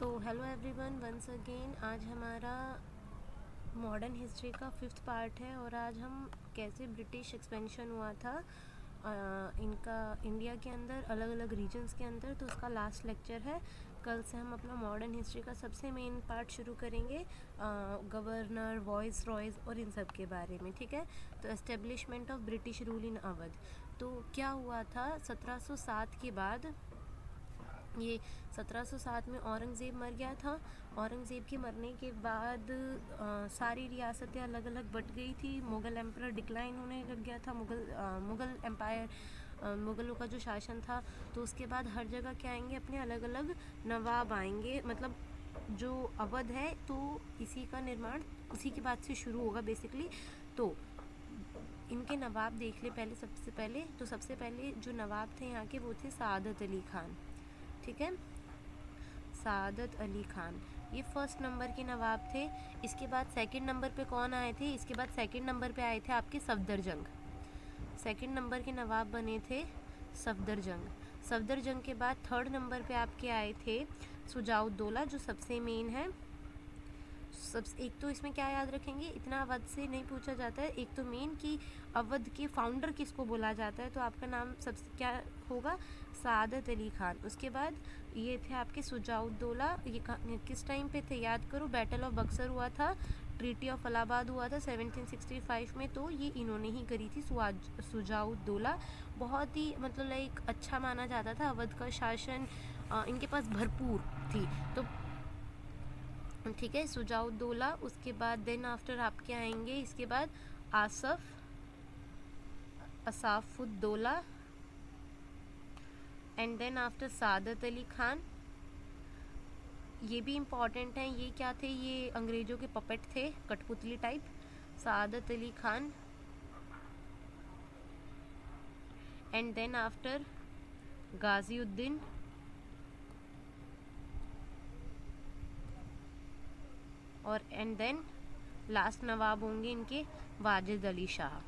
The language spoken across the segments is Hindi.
तो हेलो एवरीवन, वंस अगेन आज हमारा मॉडर्न हिस्ट्री का 5th पार्ट है और आज हम कैसे ब्रिटिश एक्सपेंशन हुआ था इनका इंडिया के अंदर अलग अलग रीजन्स के अंदर। तो उसका लास्ट लेक्चर है। कल से हम अपना मॉडर्न हिस्ट्री का सबसे मेन पार्ट शुरू करेंगे, गवर्नर, वॉइस रॉयज़ और इन सब के बारे में। ठीक है, तो establishment of British rule in Awadh. तो क्या हुआ था 1707 के बाद, ये 1707 में औरंगज़ेब मर गया था। औरंगज़ेब के मरने के बाद सारी रियासतें अलग अलग बट गई थी। मुग़ल एम्परर डिक्लाइन होने लग गया था, मुग़ल एम्पायर, मुग़लों का जो शासन था। तो उसके बाद हर जगह क्या आएंगे, अपने अलग अलग नवाब आएंगे। मतलब जो अवध है तो इसी का निर्माण उसी के बाद से शुरू होगा बेसिकली। तो इनके नवाब देख ले पहले। सबसे पहले जो नवाब थे यहाँ के वो थे सादत अली खान। ठीक है, सादत अली खान ये फर्स्ट नंबर के नवाब थे। इसके बाद सेकंड नंबर पे कौन आए थे? इसके बाद सेकंड नंबर पे आए थे आपके सफदरजंग। सेकंड नंबर के नवाब बने थे सफदरजंग। सफदरजंग के बाद थर्ड नंबर पे आपके आए थे शुजाउद्दौला, जो सबसे मेन है। एक तो इसमें क्या याद रखेंगे, इतना अवध से नहीं पूछा जाता है। एक तो मेन कि अवध के फाउंडर किसको बोला जाता है, तो आपका नाम सबसे क्या होगा? सादत अली खान। उसके बाद ये थे आपके शुजाउद्दौला। ये किस टाइम पे थे याद करो, बैटल ऑफ बक्सर हुआ था, ट्रीटी ऑफ इलाहाबाद हुआ था 1765 में। तो ये इन्होंने ही करी थी, शुजाउद्दौला। बहुत ही मतलब लाइक अच्छा माना जाता था। अवध का शासन इनके पास भरपूर थी। तो ठीक है, शुजाउद्दौला। उसके बाद देन आफ्टर आपके आएंगे, इसके बाद असाफुद्दौला एंड देन आफ्टर सादत अली खान। ये भी इम्पॉर्टेंट हैं। ये क्या थे? ये अंग्रेज़ों के पपेट थे, कठपुतली type. Saadat Ali Khan and then after Ghaziuddin और एंड देन लास्ट नवाब होंगे इनके वाजिद अली शाह।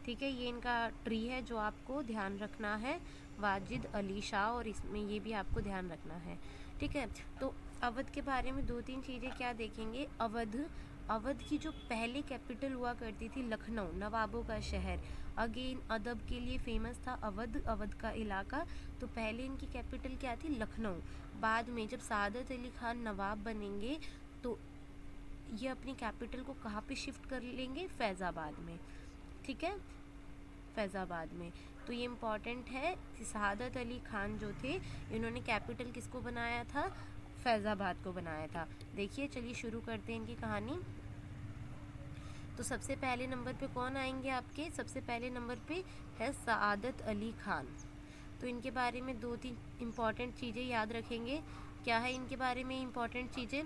ठीक है, ये इनका ट्री है जो आपको ध्यान रखना है, वाजिद अली शाह, और इसमें ये भी आपको ध्यान रखना है। ठीक है, तो अवध के बारे में दो तीन चीज़ें क्या देखेंगे। अवध की जो पहले कैपिटल हुआ करती थी लखनऊ, नवाबों का शहर। अगेन अदब के लिए फेमस था अवध का इलाका। तो पहले इनकी कैपिटल क्या थी? लखनऊ। बाद में जब सादत अली खान नवाब बनेंगे तो ये अपनी कैपिटल को कहाँ पे शिफ्ट कर लेंगे? फैज़ाबाद में। ठीक है, फैज़ाबाद में। तो ये इम्पॉर्टेंट है कि सादत अली खान जो थे, इन्होंने कैपिटल किसको बनाया था? फैज़ाबाद को बनाया था। देखिए, चलिए शुरू करते हैं इनकी कहानी। तो सबसे पहले नंबर पे कौन आएंगे आपके? सबसे पहले नंबर पे है सादत अली खान। तो इनके बारे में दो तीन इम्पॉर्टेंट चीज़ें याद रखेंगे। क्या है इनके बारे में इम्पॉर्टेंट चीज़ें?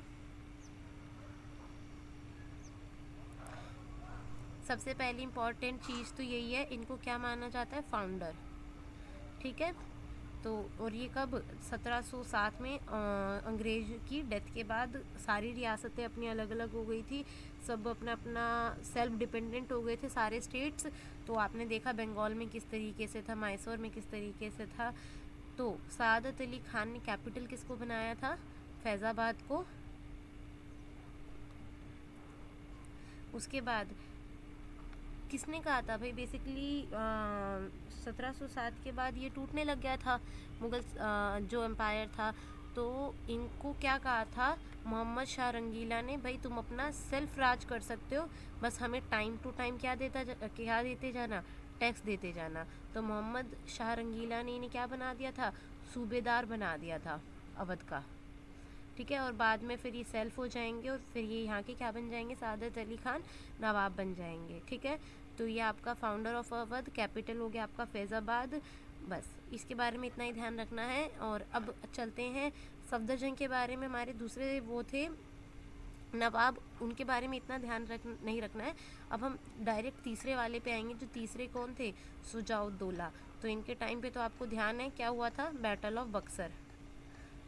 सबसे पहली इम्पॉर्टेंट चीज़ तो यही है, इनको क्या माना जाता है? फाउंडर। ठीक है, तो और ये कब? 1707 में अंग्रेज की डेथ के बाद सारी रियासतें अपनी अलग अलग हो गई थी। सब अपना अपना सेल्फ डिपेंडेंट हो गए थे सारे स्टेट्स। तो आपने देखा बंगाल में किस तरीके से था, मैसूर में किस तरीके से था। तो सादत अली खान ने कैपिटल किसको बनाया था? फैज़ाबाद को। उसके बाद किसने कहा था भाई? बेसिकली 1707 के बाद ये टूटने लग गया था मुग़ल जो एम्पायर था। तो इनको क्या कहा था मोहम्मद शाह रंगीला ने? भाई तुम अपना सेल्फ राज कर सकते हो, बस हमें टाइम टू टाइम क्या देते जाना? टैक्स देते जाना। तो मोहम्मद शाह रंगीला ने इन्हें क्या बना दिया था? सूबेदार बना दिया था अवध का। ठीक है, और बाद में फिर ये सेल्फ हो जाएंगे और फिर ये यहाँ के क्या बन जाएंगे? सादत अली खान नवाब बन जाएंगे। ठीक है, तो ये आपका फाउंडर ऑफ अवध, कैपिटल हो गया आपका फैज़ाबाद। बस इसके बारे में इतना ही ध्यान रखना है। और अब चलते हैं सफदरजंग के बारे में। हमारे दूसरे वो थे नवाब, उनके बारे में इतना ध्यान नहीं रखना है। अब हम डायरेक्ट तीसरे वाले पे आएंगे। जो तीसरे कौन थे? शुजाउद्दौला। तो इनके टाइम पे तो आपको ध्यान है क्या हुआ था? Battle of Buxar.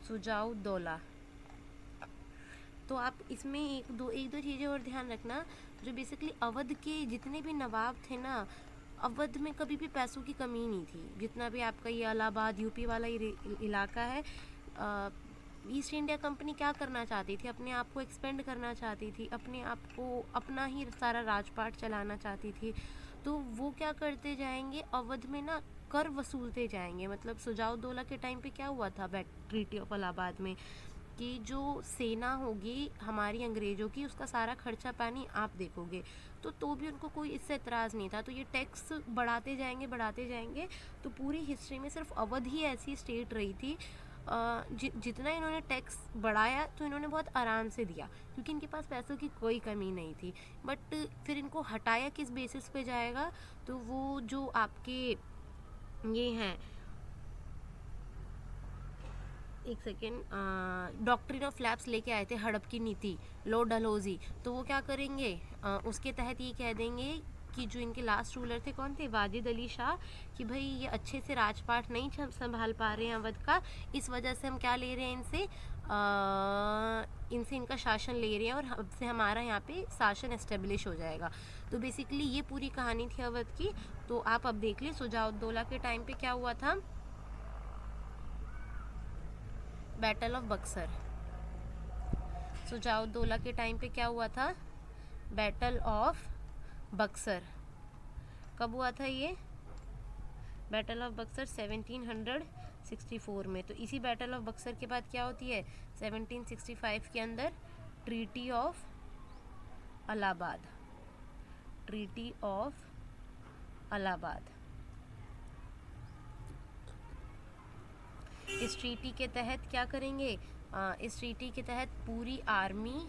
शुजाउद्दौला। तो आप इसमें एक दो चीज़ें और ध्यान रखना। जो बेसिकली अवध के जितने भी नवाब थे ना, अवध में कभी भी पैसों की कमी नहीं थी। जितना भी आपका ये इलाहाबाद यूपी वाला इलाका है, ईस्ट इंडिया कंपनी क्या करना चाहती थी, अपने आप को एक्सपेंड करना चाहती थी, अपने आप को अपना ही सारा राजपाट चलाना चाहती थी। तो वो क्या करते जाएंगे, अवध में ना कर वसूलते जाएंगे। मतलब सुजाउद्दौला के टाइम पे क्या हुआ था ट्रीटी ऑफ इलाहाबाद में, कि जो सेना होगी हमारी अंग्रेज़ों की, उसका सारा खर्चा पानी आप देखोगे। तो भी उनको कोई इससे एतराज़ नहीं था। तो ये टैक्स बढ़ाते जाएंगे। तो पूरी हिस्ट्री में सिर्फ अवध ही ऐसी स्टेट रही थी जितना इन्होंने टैक्स बढ़ाया तो इन्होंने बहुत आराम से दिया, क्योंकि इनके पास पैसों की कोई कमी नहीं थी। बट फिर इनको हटाया किस बेसिस पे जाएगा, तो वो जो आपके ये हैं, एक सेकेंड, डॉक्ट्रिन ऑफ लैप्स लेके आए थे, हड़प की नीति, लॉर्ड डलहौजी। तो वो क्या करेंगे, उसके तहत ये कह देंगे कि जो इनके लास्ट रूलर थे, कौन थे, वाजिद अली शाह, कि भाई ये अच्छे से राजपाट नहीं संभाल पा रहे हैं अवध का, इस वजह से हम क्या ले रहे हैं इनसे इनका शासन ले रहे हैं, और अब से हमारा यहाँ पे शासन एस्टेब्लिश हो जाएगा। तो बेसिकली ये पूरी कहानी थी अवध की। तो आप अब देख लें सुजाउद्दौला के टाइम पे क्या हुआ था। बैटल ऑफ बक्सर, सुजाउद्दौला के टाइम पे क्या हुआ था, बैटल ऑफ बक्सर। कब हुआ था ये बैटल ऑफ बक्सर? 1764 में। तो इसी बैटल ऑफ बक्सर के बाद क्या होती है 1765 के अंदर, treaty of Allahabad, treaty of Allahabad. इस ट्रीटी के तहत क्या करेंगे, इस ट्रीटी के तहत पूरी आर्मी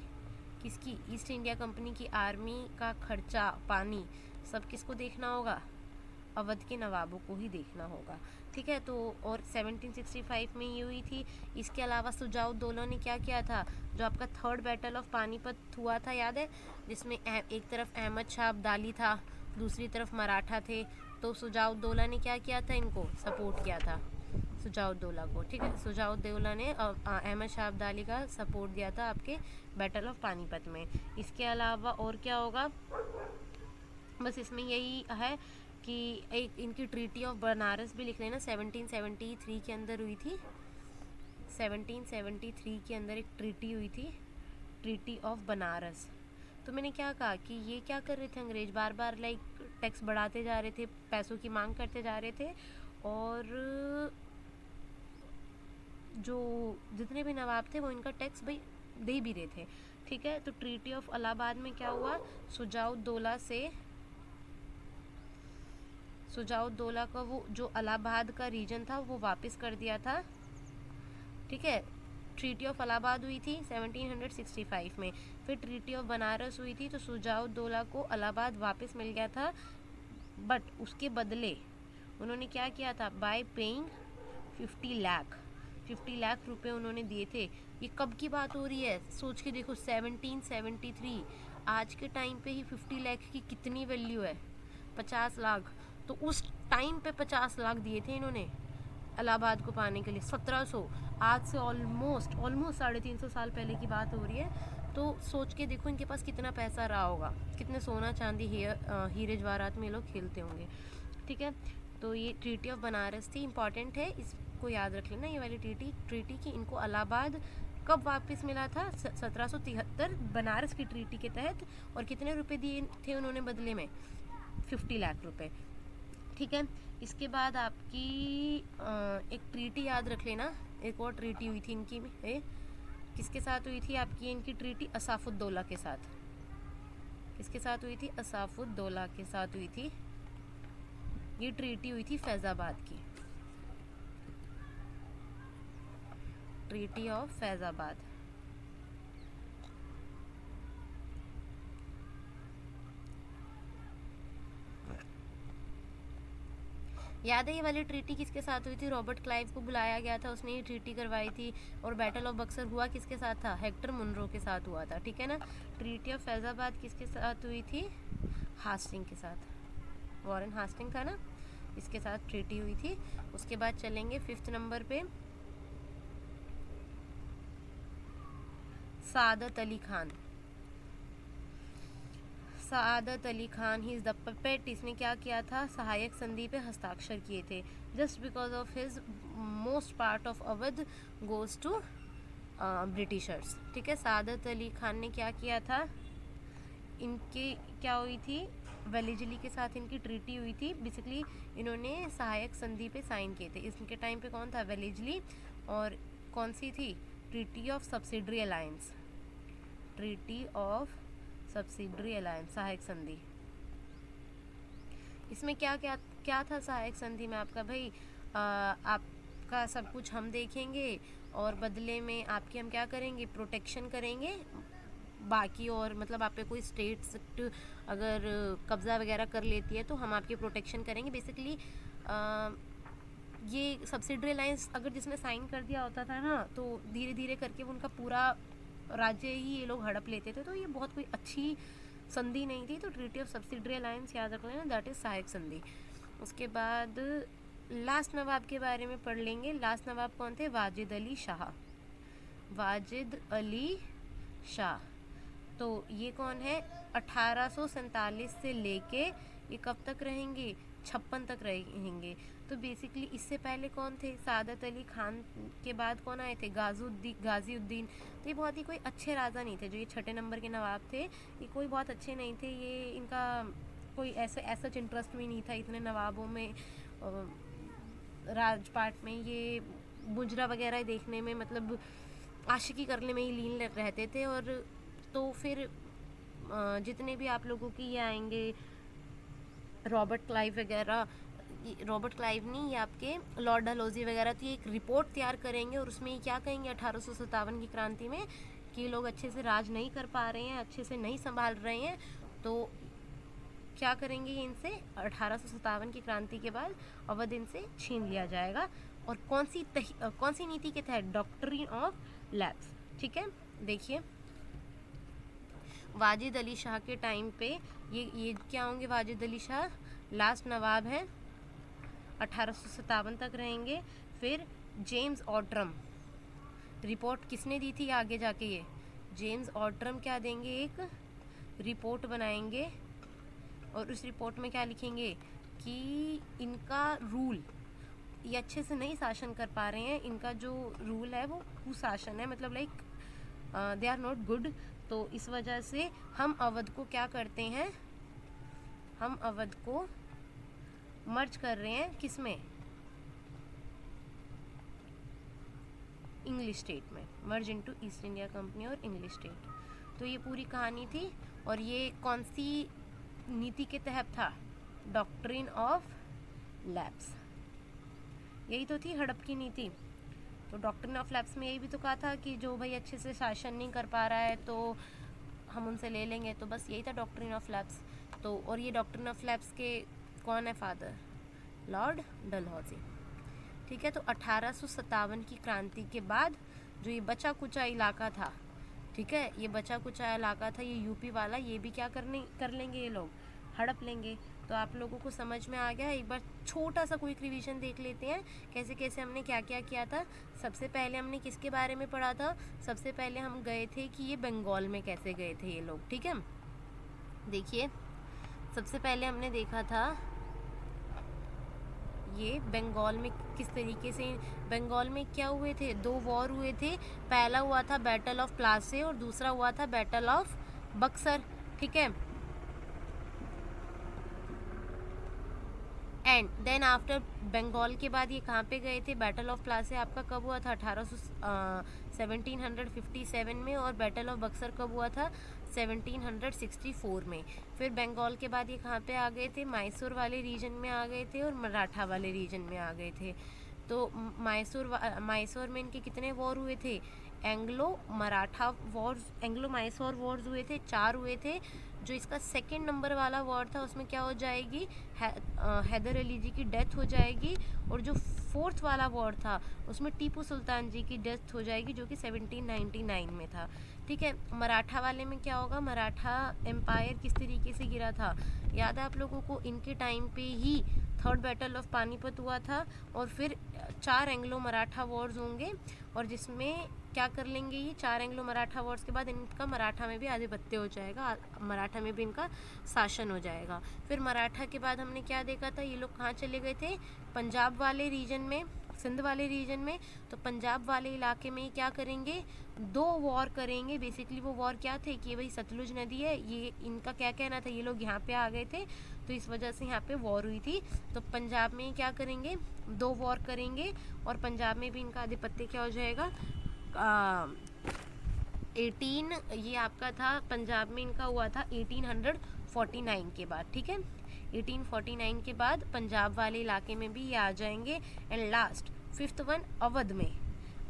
किसकी, ईस्ट इंडिया कंपनी की आर्मी का खर्चा पानी सब किसको देखना होगा, अवध के नवाबों को ही देखना होगा। ठीक है। तो और 1765 में ये हुई थी। इसके अलावा सुजाउद्दौला ने क्या किया था, जो आपका थर्ड बैटल ऑफ पानीपत हुआ था, याद है, जिसमें एक तरफ अहमद शाह अब्दाली था, दूसरी तरफ मराठा थे। तो सुजाउद्दौला ने क्या किया था, इनको सपोर्ट किया था, सुजाउद्दौला को। ठीक है। सुजाउद्दौला ने अहमद शाह अब्दाली का सपोर्ट दिया था आपके बैटल ऑफ पानीपत में। इसके अलावा और क्या होगा, बस इसमें यही है कि एक इनकी ट्रीटी ऑफ बनारस भी लिख लेना, 1773 के अंदर हुई थी। 1773 के अंदर एक ट्रीटी हुई थी, ट्रीटी ऑफ बनारस। तो मैंने क्या कहा कि ये क्या कर रहे थे अंग्रेज, बार बार टैक्स बढ़ाते जा रहे थे, पैसों की मांग करते जा रहे थे, और जो जितने भी नवाब थे वो इनका टैक्स भाई दे भी रहे थे। ठीक है। तो ट्रीटी ऑफ इलाहाबाद में क्या हुआ, सुजाउद्दौला का वो जो इलाहाबाद का रीजन था वो वापस कर दिया था। ठीक है। ट्रीटी ऑफ इलाहाबाद हुई थी 1765 में। फिर ट्रीटी ऑफ बनारस हुई थी, तो सुजाउद्दौला को इलाहाबाद वापस मिल गया था, बट उसके बदले उन्होंने क्या किया था, बाय पेइंग 50 लाख रुपए उन्होंने दिए थे। ये कब की बात हो रही है, सोच के देखो, 1773। आज के टाइम पे ही 50 लाख की कितनी वैल्यू है, 50 लाख। तो उस टाइम पे 50 लाख दिए थे इन्होंने इलाहाबाद को पाने के लिए। 1700, आज से ऑलमोस्ट 350 साल पहले की बात हो रही है। तो सोच के देखो इनके पास कितना पैसा रहा होगा, कितने सोना चांदी हीरे जवाहरात में ये लोग खेलते होंगे। ठीक है। तो ये ट्रीटी ऑफ बनारस थी, इम्पॉर्टेंट है, इसको याद रख लेना, ये वाली ट्रीटी की इनको इलाहाबाद कब वापस मिला था, 1773 बनारस की ट्रीटी के तहत। और कितने रुपए दिए थे उन्होंने बदले में, 50 लाख रुपए। ठीक है। इसके बाद आपकी एक ट्रीटी याद रख लेना, एक और ट्रीटी हुई थी इनकी किसके साथ हुई थी आपकी, इनकी ट्रीटी असाफुद्दौला के साथ। किसके साथ हुई थी, असाफुद्दौला के साथ हुई थी। ये ट्रीटी हुई थी फैज़ाबाद की, ट्रीटी ऑफ फैज़ाबाद। याद है ये वाली ट्रीटी किसके साथ हुई थी, रॉबर्ट क्लाइव को बुलाया गया था, उसने ये ट्रीटी करवाई थी। और बैटल ऑफ बक्सर हुआ किसके साथ था, हेक्टर मुनरो के साथ हुआ था। ठीक है ना। ट्रीटी ऑफ फैज़ाबाद किसके साथ हुई थी, हास्टिंग के साथ, वॉरेन हास्टिंग था ना, इसके साथ ट्रीटी हुई थी। उसके बाद चलेंगे 5th नंबर पे, Saadat Ali Khan. Saadat Ali Khan, he is the puppet. इसने क्या किया था, सहायक संधि पे हस्ताक्षर किए थे। Just because of his most part of Awadh goes to Britishers. ठीक है, सादत अली खान ने क्या किया था, इनके क्या हुई थी, वेलेजली के साथ इनकी ट्रीटी हुई थी। बेसिकली इन्होंने सहायक संधि पे साइन किए थे। इसके टाइम पे कौन था, वेलेजली, और कौन सी थी, treaty of subsidiary alliance, treaty of subsidiary alliance, सहायक संधि। इसमें क्या क्या क्या था सहायक संधि में आपका, भाई आपका सब कुछ हम देखेंगे और बदले में आपकी हम क्या करेंगे, प्रोटेक्शन करेंगे बाकी, और मतलब आप पे कोई स्टेट अगर कब्ज़ा वगैरह कर लेती है तो हम आपकी प्रोटेक्शन करेंगे। बेसिकली ये सब्सिडरी अलायंस अगर जिसने साइन कर दिया होता था ना, तो धीरे धीरे करके उनका पूरा राज्य ही ये लोग हड़प लेते थे। तो ये बहुत कोई अच्छी संधि नहीं थी। तो ट्रीटी ऑफ सब्सिडरी अलायंस याद रख लेना, दैट इज़ सहायक संधि। उसके बाद लास्ट नवाब के बारे में पढ़ लेंगे। लास्ट नवाब कौन थे, वाजिद अली शाह, वाजिद अली शाह। तो ये कौन है, 1847 से लेके ये कब तक रहेंगे, 56 तक रहेंगे। तो बेसिकली इससे पहले कौन थे, सादत अली खान के बाद कौन आए थे, गाजीउद्दीन। तो ये बहुत ही कोई अच्छे राजा नहीं थे। जो ये 6 नंबर के नवाब थे, ये कोई बहुत अच्छे नहीं थे। ये इनका कोई ऐसा इंटरेस्ट भी नहीं था इतने नवाबों में, राजपाट में। ये मुजरा वगैरह देखने में, मतलब आशिकी करने में ही लीन रहते थे। और तो फिर जितने भी आप लोगों की ये आएंगे, रॉबर्ट क्लाइव वगैरह, रॉबर्ट क्लाइव नहीं, ये आपके लॉर्ड डलहौजी वगैरह, तो ये एक रिपोर्ट तैयार करेंगे और उसमें क्या कहेंगे 1857 की क्रांति में कि लोग अच्छे से राज नहीं कर पा रहे हैं, अच्छे से नहीं संभाल रहे हैं। तो क्या करेंगे ये इनसे, 1857 की क्रांति के बाद अवध इनसे छीन लिया जाएगा। और कौन सी नीति के तहत, डॉक्ट्रिन ऑफ लैप्स। ठीक है, देखिए वाजिद अली शाह के टाइम पे ये क्या होंगे, वाजिद अली शाह लास्ट नवाब हैं, 1857 तक रहेंगे। फिर जेम्स ऑट्रम, रिपोर्ट किसने दी थी आगे जाके, ये जेम्स ऑट्रम क्या देंगे, एक रिपोर्ट बनाएंगे और उस रिपोर्ट में क्या लिखेंगे कि इनका रूल, ये अच्छे से नहीं शासन कर पा रहे हैं, इनका जो रूल है वो कुशासन है, मतलब like they are not good. तो इस वजह से हम अवध को क्या करते हैं, हम अवध को मर्ज कर रहे हैं किसमें, इंग्लिश स्टेट में, merge into east India company और इंग्लिश स्टेट। तो ये पूरी कहानी थी। और ये कौन सी नीति के तहत था, डॉक्ट्रिन ऑफ लैप्स, यही तो थी हड़प की नीति। तो डॉक्ट्रिन ऑफ लैप्स में यही भी तो कहा था कि जो भाई अच्छे से शासन नहीं कर पा रहा है तो हम उनसे ले लेंगे। तो बस यही था डॉक्ट्रिन ऑफ लैप्स। तो और ये डॉक्ट्रिन ऑफ लैप्स के कौन है फादर, लॉर्ड डलहौजी। ठीक है, तो 1857 की क्रांति के बाद जो ये बचा कुचा इलाका था, ठीक है, ये बचा कुचा इलाका था, ये यूपी वाला, ये भी क्या कर लेंगे, ये लोग हड़प लेंगे। तो आप लोगों को समझ में आ गया। एक बार छोटा सा क्विक रिवीजन देख लेते हैं, कैसे कैसे हमने क्या क्या किया था। सबसे पहले हमने किसके बारे में पढ़ा था, सबसे पहले हम गए थे कि ये बंगाल में कैसे गए थे ये लोग। ठीक है, देखिए सबसे पहले हमने देखा था ये बंगाल में किस तरीके से, बंगाल में क्या हुए थे, 2 वॉर हुए थे। पहला हुआ था बैटल ऑफ प्लासी और दूसरा हुआ था बैटल ऑफ बक्सर। ठीक है, एंड देन आफ्टर बंगाल के बाद ये कहाँ पे गए थे, बैटल ऑफ प्लासी आपका कब हुआ था, 1757 में, और बैटल ऑफ बक्सर कब हुआ था, 1764 में। फिर बंगाल के बाद ये कहाँ पे आ गए थे, मैसूर वाले रीजन में आ गए थे और मराठा वाले रीजन में आ गए थे। तो मैसूर में इनके कितने वॉर हुए थे, Anglo Maratha Wars, Anglo Mysore Wars हुए थे, 4 हुए थे। जो इसका सेकंड नंबर वाला वॉर था उसमें क्या हो जाएगी, हैदर अली जी की डेथ हो जाएगी। और जो 4th वाला वॉर था उसमें टीपू सुल्तान जी की डेथ हो जाएगी, जो कि 1799 में था। ठीक है, मराठा वाले में क्या होगा, मराठा एम्पायर किस तरीके से गिरा था, याद है आप लोगों को, इनके टाइम पे ही 3rd बैटल ऑफ पानीपत हुआ था। और फिर 4 एंग्लो मराठा वॉर्स होंगे, और जिसमें क्या कर लेंगे, ये 4 एंग्लो मराठा वॉर्स के बाद इनका मराठा में भी आधिपत्य हो जाएगा, मराठा में भी इनका शासन हो जाएगा। फिर मराठा के बाद हमने क्या देखा था, ये लोग कहाँ चले गए थे, पंजाब वाले रीजन में, सिंध वाले रीजन में, तो पंजाब वाले इलाके में क्या करेंगे, 2 वॉर करेंगे। बेसिकली वो वॉर क्या थे कि भाई सतलुज नदी है, ये इनका क्या कहना था, ये लोग यहाँ पे आ गए थे तो इस वजह से यहाँ पे वॉर हुई थी। तो पंजाब में क्या करेंगे, 2 वॉर करेंगे और पंजाब में भी इनका आधिपत्य क्या हो जाएगा। 18 ये आपका था, पंजाब में इनका हुआ था 1849 के बाद, ठीक है। 1849 के बाद पंजाब वाले इलाके में भी ये आ जाएंगे। And last 5th one Awadh में।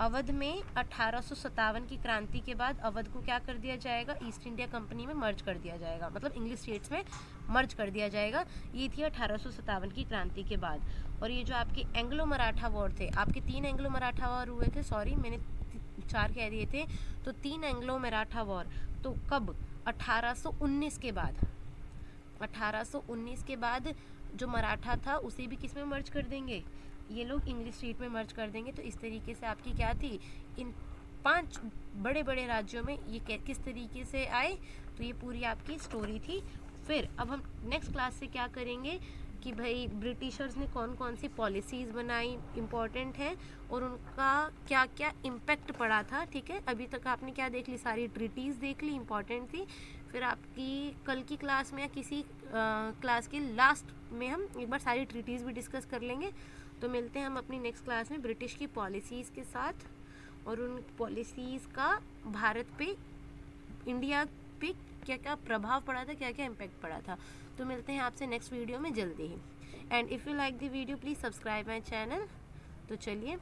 अवध में 1857 की क्रांति के बाद अवध को क्या कर दिया जाएगा, ईस्ट इंडिया कंपनी में मर्ज कर दिया जाएगा, मतलब इंग्लिश स्टेट्स में मर्ज कर दिया जाएगा। ये थी 1857 की क्रांति के बाद। और ये जो आपके एंग्लो मराठा वॉर थे, आपके 3 एंग्लो मराठा वॉर हुए थे, सॉरी मैंने 4 कह दिए थे, तो 3 एंग्लो मराठा वॉर तो कब, 1819 के बाद। 1819 के बाद जो मराठा था उसे भी किस में मर्ज कर देंगे, ये लोग इंग्लिश स्टेट में मर्ज कर देंगे। तो इस तरीके से आपकी क्या थी, इन 5 बड़े बड़े राज्यों में ये किस तरीके से आए, तो ये पूरी आपकी स्टोरी थी। फिर अब हम नेक्स्ट क्लास से क्या करेंगे कि भाई ब्रिटिशर्स ने कौन कौन सी पॉलिसीज़ बनाई इम्पॉर्टेंट हैं और उनका क्या क्या इम्पैक्ट पड़ा था, ठीक है। अभी तक आपने क्या देख ली, सारी ट्रीटीज़ देख ली, इम्पॉर्टेंट थी। फिर आपकी कल की क्लास में या किसी क्लास के लास्ट में हम एक बार सारी ट्रीटीज़ भी डिस्कस कर लेंगे। तो मिलते हैं हम अपनी नेक्स्ट क्लास में ब्रिटिश की पॉलिसीज़ के साथ और उन पॉलिसीज़ का भारत पे, इंडिया पे क्या क्या प्रभाव पड़ा था, क्या क्या इम्पैक्ट पड़ा था। तो मिलते हैं आपसे नेक्स्ट वीडियो में जल्दी ही। And if you like the video please subscribe my channel. तो चलिए